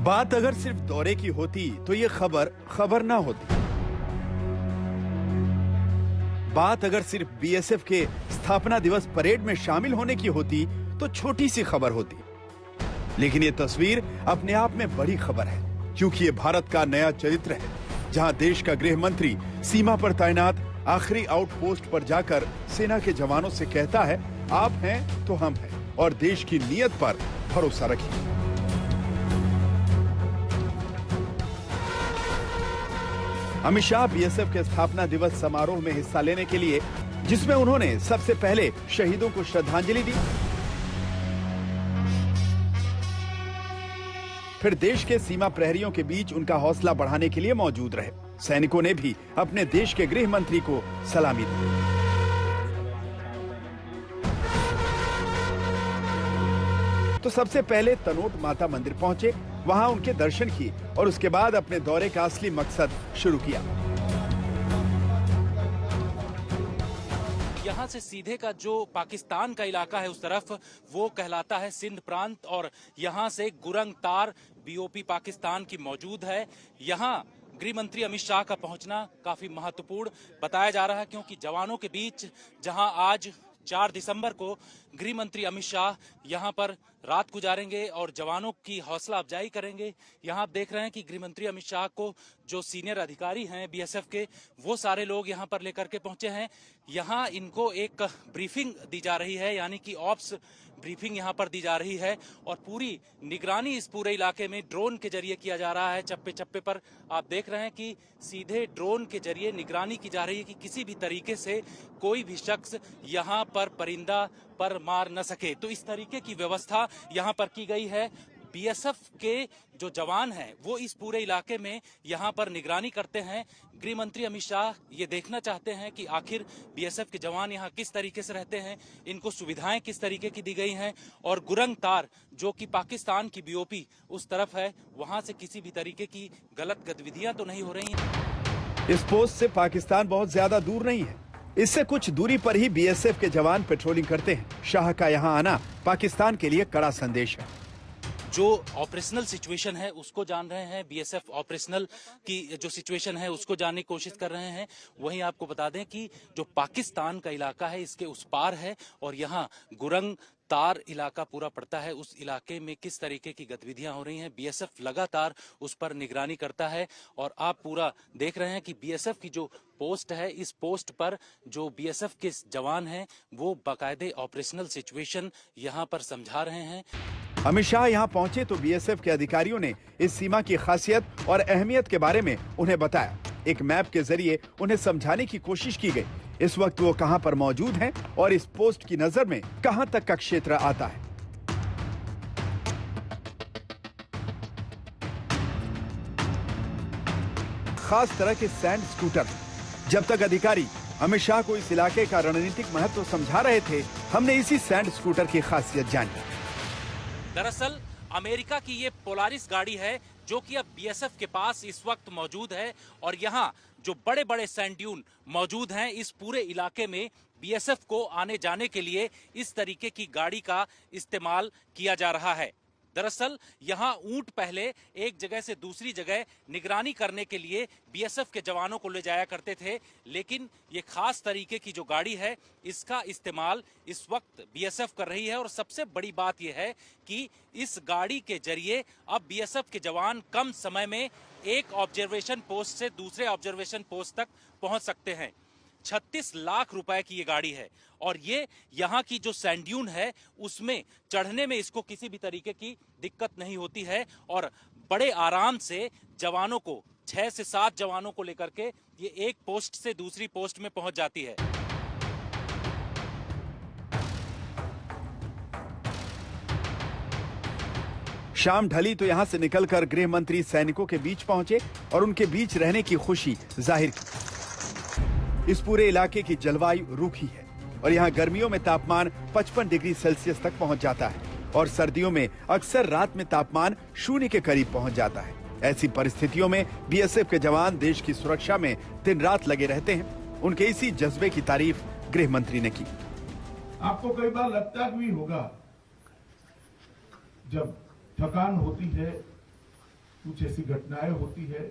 बात अगर सिर्फ दौरे की होती तो ये खबर ना होती। बात अगर सिर्फ बीएसएफ के स्थापना दिवस परेड में शामिल होने की होती तो छोटी सी खबर होती। लेकिन ये तस्वीर अपने आप में बड़ी खबर है, क्योंकि ये भारत का नया चरित्र है, जहां देश का गृह मंत्री सीमा पर तैनात आखिरी आउटपोस्ट पर जाकर सेना के जवानों से कहता है, आप हैं तो हम हैं, और देश की नीयत पर भरोसा रखिए। अमित शाह बीएसएफ के स्थापना दिवस समारोह में हिस्सा लेने के लिए, जिसमें उन्होंने सबसे पहले शहीदों को श्रद्धांजलि दी, फिर देश के सीमा प्रहरियों के बीच उनका हौसला बढ़ाने के लिए मौजूद रहे। सैनिकों ने भी अपने देश के गृह मंत्री को सलामी दी। तो सबसे पहले तनोट माता मंदिर पहुंचे, वहां उनके दर्शन किए और उसके बाद अपने दौरे का असली मकसद शुरू किया। यहाँ से सीधे का जो पाकिस्तान का इलाका है उस तरफ वो कहलाता है सिंध प्रांत, और यहाँ से गुरंग तार बीओपी पाकिस्तान की मौजूद है। यहाँ गृह मंत्री अमित शाह का पहुंचना काफी महत्वपूर्ण बताया जा रहा है, क्योंकि जवानों के बीच जहां आज 4 दिसंबर को गृह मंत्री अमित शाह यहां पर रात गुजारेंगे और जवानों की हौसला अफजाई करेंगे। यहां आप देख रहे हैं कि गृह मंत्री अमित शाह को जो सीनियर अधिकारी हैं बीएसएफ के, वो सारे लोग यहां पर लेकर के पहुंचे हैं। यहां इनको एक ब्रीफिंग दी जा रही है, यानी कि ऑप्स ब्रीफिंग यहां पर दी जा रही है, और पूरी निगरानी इस पूरे इलाके में ड्रोन के जरिए किया जा रहा है। चप्पे चप्पे पर आप देख रहे हैं कि सीधे ड्रोन के जरिए निगरानी की जा रही है कि किसी भी तरीके से कोई भी शख्स यहां पर परिंदा पर मार न सके। तो इस तरीके की व्यवस्था यहां पर की गई है। बीएसएफ के जो जवान हैं वो इस पूरे इलाके में यहां पर निगरानी करते हैं। गृह मंत्री अमित शाह ये देखना चाहते हैं कि आखिर बीएसएफ के जवान यहां किस तरीके से रहते हैं, इनको सुविधाएं किस तरीके की दी गई हैं, और गुरंग तार जो कि पाकिस्तान की बीओपी उस तरफ है, वहां से किसी भी तरीके की गलत गतिविधियां तो नहीं हो रही हैं। इस पोस्ट से पाकिस्तान बहुत ज्यादा दूर नहीं है, इससे कुछ दूरी पर ही बीएसएफ के जवान पेट्रोलिंग करते हैं। शाह का यहाँ आना पाकिस्तान के लिए कड़ा संदेश है। जो ऑपरेशनल सिचुएशन है उसको जान रहे हैं, बीएसएफ ऑपरेशनल की जो सिचुएशन है उसको जानने की कोशिश कर रहे हैं। वहीं आपको बता दें कि जो पाकिस्तान का इलाका है इसके उस पार है, और यहाँ गुरंग तार इलाका पूरा पड़ता है। उस इलाके में किस तरीके की गतिविधियां हो रही हैं, बीएसएफ लगातार उस पर निगरानी करता है। और आप पूरा देख रहे हैं कि बीएसएफ की जो पोस्ट है, इस पोस्ट पर जो बीएसएफ के जवान हैं वो बाकायदे ऑपरेशनल सिचुएशन यहां पर समझा रहे हैं। अमित शाह यहाँ पहुंचे तो बीएसएफ के अधिकारियों ने इस सीमा की खासियत और अहमियत के बारे में उन्हें बताया। एक मैप के जरिए उन्हें समझाने की कोशिश की गई, इस वक्त वो कहां पर मौजूद हैं और इस पोस्ट की नजर में कहां तक का क्षेत्र आता है। खास तरह के सैंड स्कूटर। जब तक अधिकारी अमित शाह को इस इलाके का रणनीतिक महत्व समझा रहे थे, हमने इसी सैंड स्कूटर की खासियत जानी। दरअसल अमेरिका की ये पोलारिस गाड़ी है जो कि अब बीएसएफ के पास इस वक्त मौजूद है, और यहाँ जो बड़े बड़े सैंड ड्यून मौजूद हैं इस पूरे इलाके में बीएसएफ को आने जाने के लिए इस तरीके की गाड़ी का इस्तेमाल किया जा रहा है। दरअसल यहाँ ऊंट पहले एक जगह से दूसरी जगह निगरानी करने के लिए बीएसएफ के जवानों को ले जाया करते थे, लेकिन ये खास तरीके की जो गाड़ी है इसका इस्तेमाल इस वक्त बीएसएफ कर रही है। और सबसे बड़ी बात यह है कि इस गाड़ी के जरिए अब बीएसएफ के जवान कम समय में एक ऑब्जर्वेशन पोस्ट से दूसरे ऑब्जर्वेशन पोस्ट तक पहुंच सकते हैं। 36 लाख रुपए की ये गाड़ी है, और ये यहाँ की जो सैंड ड्यून है उसमें चढ़ने में इसको किसी भी तरीके की दिक्कत नहीं होती है, और बड़े आराम से जवानों को 6 से 7 जवानों को लेकर के ये एक पोस्ट से दूसरी पोस्ट में पहुंच जाती है। शाम ढली तो यहां से निकलकर गृह मंत्री सैनिकों के बीच पहुंचे और उनके बीच रहने की खुशी जाहिर की। इस पूरे इलाके की जलवायु रूखी है और यहाँ गर्मियों में तापमान 55 डिग्री सेल्सियस तक पहुँच जाता है, और सर्दियों में अक्सर रात में तापमान 0 के करीब पहुँच जाता है। ऐसी परिस्थितियों में बीएसएफ के जवान देश की सुरक्षा में दिन रात लगे रहते हैं। उनके इसी जज्बे की तारीफ गृह मंत्री ने की। आपको कई बार लगता भी होगा, जब थकान होती है कुछ ऐसी घटनाएं होती है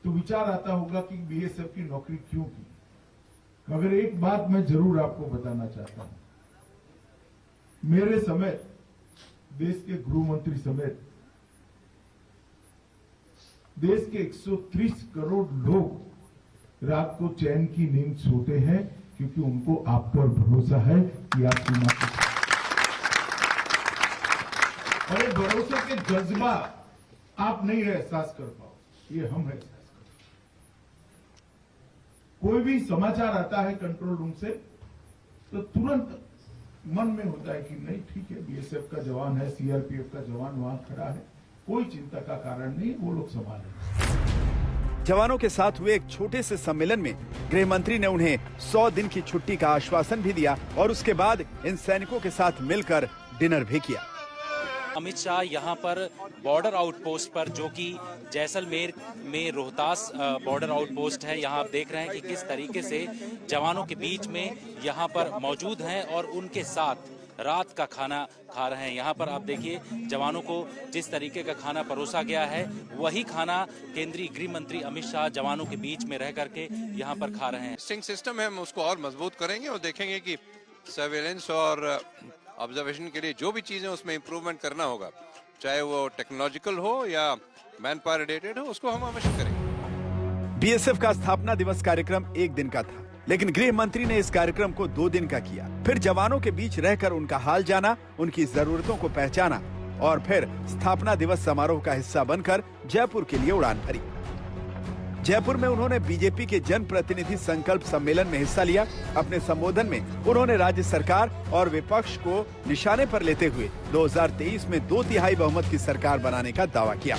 तो विचार आता होगा कि बीएसएफ की नौकरी क्यों की। मगर एक बात मैं जरूर आपको बताना चाहता हूं, मेरे समेत देश के गृह मंत्री समेत देश के 130 करोड़ लोग रात को चैन की नींद सोते हैं, क्योंकि उनको आप पर भरोसा है कि आप सीमा के साथ। और ये भरोसे के जज्बा आप नहीं एहसास कर पाओ, ये हम एहसास करते। कोई भी समाचार आता है कंट्रोल रूम से तो तुरंत मन में होता है कि नहीं ठीक है, बीएसएफ का जवान है, सीआरपीएफ का जवान वहां खड़ा है, कोई चिंता का कारण नहीं, वो लोग संभालेंगे। जवानों के साथ हुए एक छोटे से सम्मेलन में गृह मंत्री ने उन्हें 100 दिन की छुट्टी का आश्वासन भी दिया और उसके बाद इन सैनिकों के साथ मिलकर डिनर भी किया। अमित शाह यहाँ पर बॉर्डर आउटपोस्ट पर, जो कि जैसलमेर में रोहतास बॉर्डर आउटपोस्ट है, यहाँ आप देख रहे हैं कि किस तरीके से जवानों के बीच में यहाँ पर मौजूद हैं और उनके साथ रात का खाना खा रहे हैं। यहाँ पर आप देखिए जवानों को जिस तरीके का खाना परोसा गया है, वही खाना केंद्रीय गृह मंत्री अमित शाह जवानों के बीच में रह करके यहाँ पर खा रहे हैं। सिस्टम है, हम उसको और मजबूत करेंगे और देखेंगे कि सर्वेलेंस और ऑब्जर्वेशन के लिए जो भी चीजें उसमें इंप्रूवमेंट करना होगा, चाहे वो टेक्नोलॉजिकल हो या मैन पावर रिलेटेड हो, उसको हम हमेशा करेंगे। बीएसएफ का स्थापना दिवस कार्यक्रम 1 दिन का था, लेकिन गृह मंत्री ने इस कार्यक्रम को 2 दिन का किया। फिर जवानों के बीच रहकर उनका हाल जाना, उनकी जरूरतों को पहचाना और फिर स्थापना दिवस समारोह का हिस्सा बनकर जयपुर के लिए उड़ान भरी। जयपुर में उन्होंने बीजेपी के जनप्रतिनिधि संकल्प सम्मेलन में हिस्सा लिया। अपने संबोधन में उन्होंने राज्य सरकार और विपक्ष को निशाने पर लेते हुए 2023 में 2/3 बहुमत की सरकार बनाने का दावा किया।